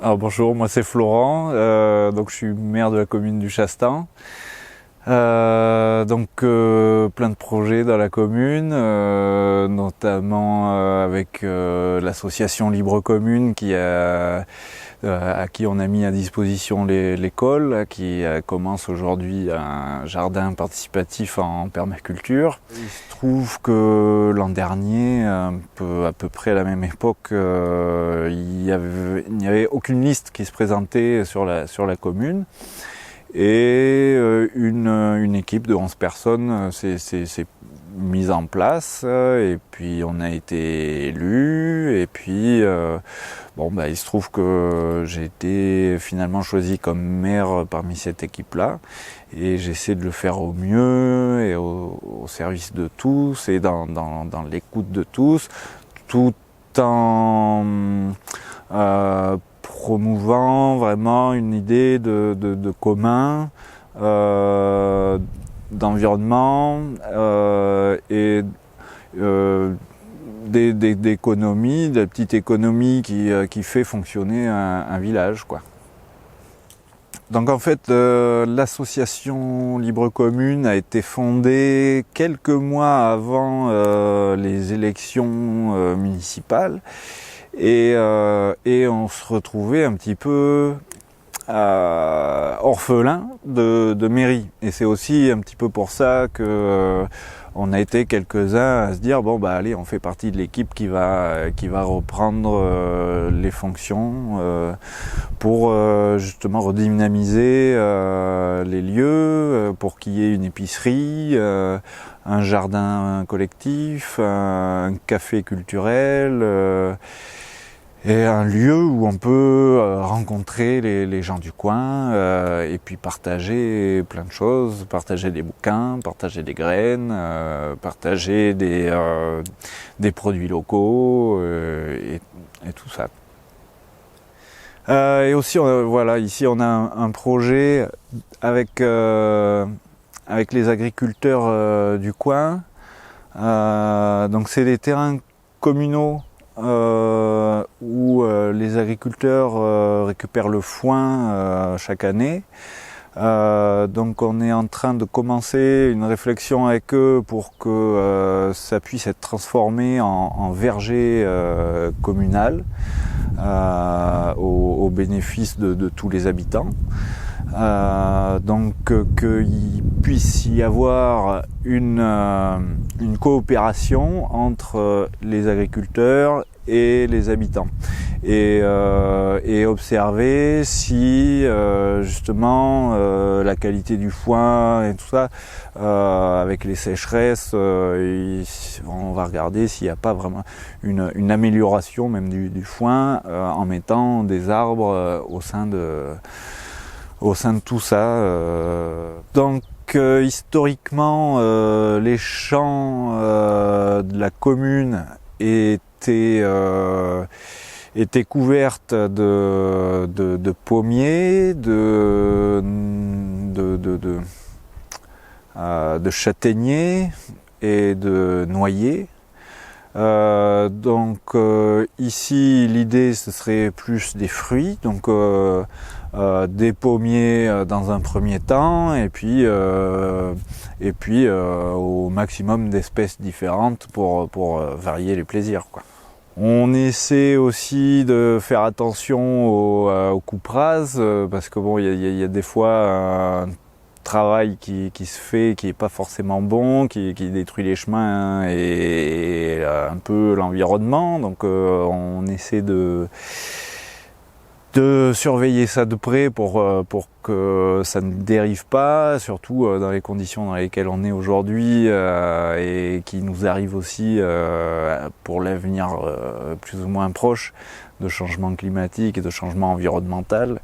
Alors bonjour, moi c'est Florent, donc je suis maire de la commune du Chastin. Plein de projets dans la commune, notamment avec l'association Libre Commune à qui on a mis à disposition l'école, qui commence aujourd'hui un jardin participatif en permaculture. Il se trouve que l'an dernier, à peu près à la même époque, il n'y avait aucune liste qui se présentait sur la commune. Et une équipe de 11 personnes s'est mise en place, et puis on a été élus, et puis il se trouve que j'ai été finalement choisi comme maire parmi cette équipe-là, et j'essaie de le faire au mieux et au service de tous et dans l'écoute de tous, tout en promouvant vraiment une idée de commun, d'environnement et d'économie, de la petite économie qui fait fonctionner un village, quoi. Donc en fait, l'association Libre Commune a été fondée quelques mois avant les élections municipales. Et on se retrouvait un petit peu orphelin de mairie. Et c'est aussi un petit peu pour ça que on a été quelques-uns à se dire allez, on fait partie de l'équipe qui va reprendre les fonctions pour justement redynamiser les lieux, pour qu'il y ait une épicerie, un jardin collectif, un café culturel, et un lieu où on peut rencontrer les gens du coin, et puis partager plein de choses, partager des bouquins, partager des graines, partager des produits locaux, et tout ça. Et aussi, ici on a un projet avec les agriculteurs du coin. Donc c'est des terrains communaux où les agriculteurs récupèrent le foin chaque année. Donc on est en train de commencer une réflexion avec eux pour que ça puisse être transformé en verger communal au bénéfice de tous les habitants. Qu'il puisse y avoir une coopération entre les agriculteurs et les habitants, et observer si justement la qualité du foin et tout ça, avec les sécheresses, on va regarder s'il n'y a pas vraiment une amélioration même du foin en mettant des arbres au sein de tout ça. Historiquement, les champs de la commune étaient couvertes de pommiers, de châtaigniers et de noyers. Ici, l'idée ce serait plus des fruits, des pommiers dans un premier temps, et puis au maximum d'espèces différentes pour varier les plaisirs, quoi. On essaie aussi de faire attention aux coupes rases, parce que il y a des fois un travail qui se fait, qui est pas forcément bon, qui détruit les chemins et un peu l'environnement. Donc on essaie de surveiller ça de près pour que ça ne dérive pas, surtout dans les conditions dans lesquelles on est aujourd'hui, et qui nous arrive aussi pour l'avenir plus ou moins proche, de changement climatique et de changement environnemental.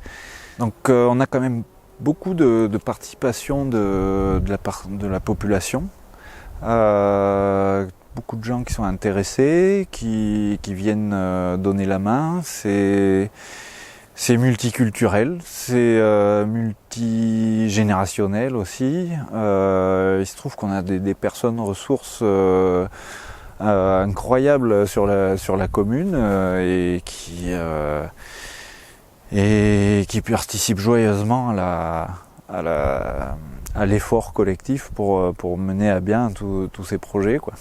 Donc on a quand même beaucoup de participation de la population, beaucoup de gens qui sont intéressés, qui viennent donner la main. C'est multiculturel, c'est multigénérationnel aussi. Il se trouve qu'on a des personnes ressources incroyables sur la commune, et et qui participent joyeusement à l'effort collectif pour mener à bien tous ces projets, quoi.